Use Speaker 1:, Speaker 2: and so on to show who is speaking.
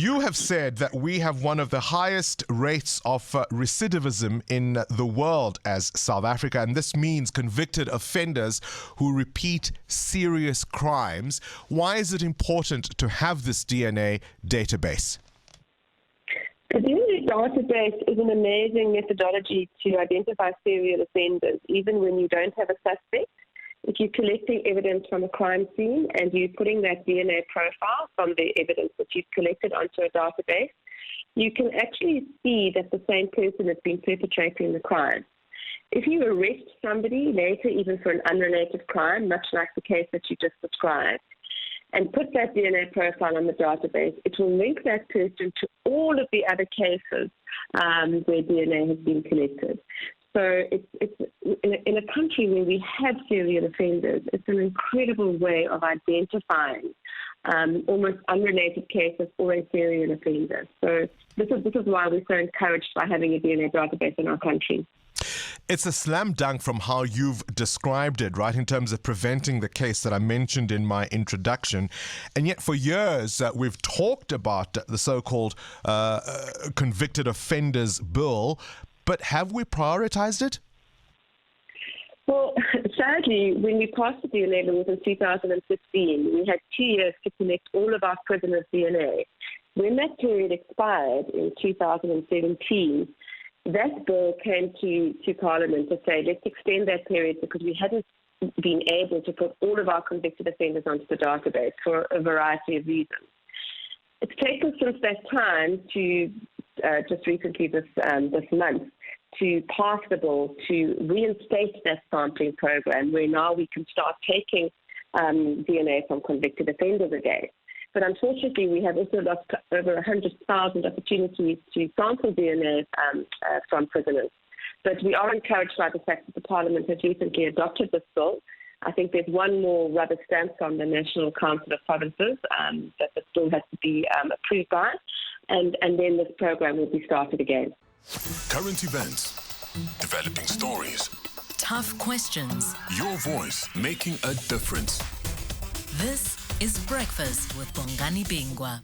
Speaker 1: You have said that we have one of the highest rates of recidivism in the world as South Africa, and this means convicted offenders who repeat serious crimes. Why is it important to have this DNA database?
Speaker 2: The DNA database is an amazing methodology to identify serial offenders, even when you don't have a suspect. If you're collecting evidence from a crime scene and you're putting that DNA profile from the evidence that you've collected onto a database, you can actually see that the same person has been perpetrating the crime. If you arrest somebody later, even for an unrelated crime, much like the case that you just described, and put that DNA profile on the database, it will link that person to all of the other cases where DNA has been collected. So it's in a country where we have serial offenders, it's an incredible way of identifying almost unrelated cases for a serial offender. So this is why we're so encouraged by having a DNA database in our country.
Speaker 1: It's a slam dunk from how you've described it, right, in terms of preventing the case that I mentioned in my introduction. And yet for years, we've talked about the so-called convicted offenders bill, but have we prioritized it?
Speaker 2: Well, sadly, when we passed the DNA laws in 2015, we had 2 years to collect all of our prisoners' DNA. When that period expired in 2017, that bill came to Parliament to say, let's extend that period because we hadn't been able to put all of our convicted offenders onto the database for a variety of reasons. It's taken since that time to, just recently this month, to pass the bill to reinstate that sampling program where now we can start taking DNA from convicted offenders again. But unfortunately, we have also lost over 100,000 opportunities to sample DNA from prisoners. But we are encouraged by the fact that the Parliament has recently adopted this bill. I think there's one more rubber stamp from the National Council of Provinces that the bill has to be approved by, and then this program will be started again.
Speaker 3: Current events, developing stories,
Speaker 4: tough questions.
Speaker 3: Your voice making a difference.
Speaker 4: This is Breakfast with Bongani Bingwa.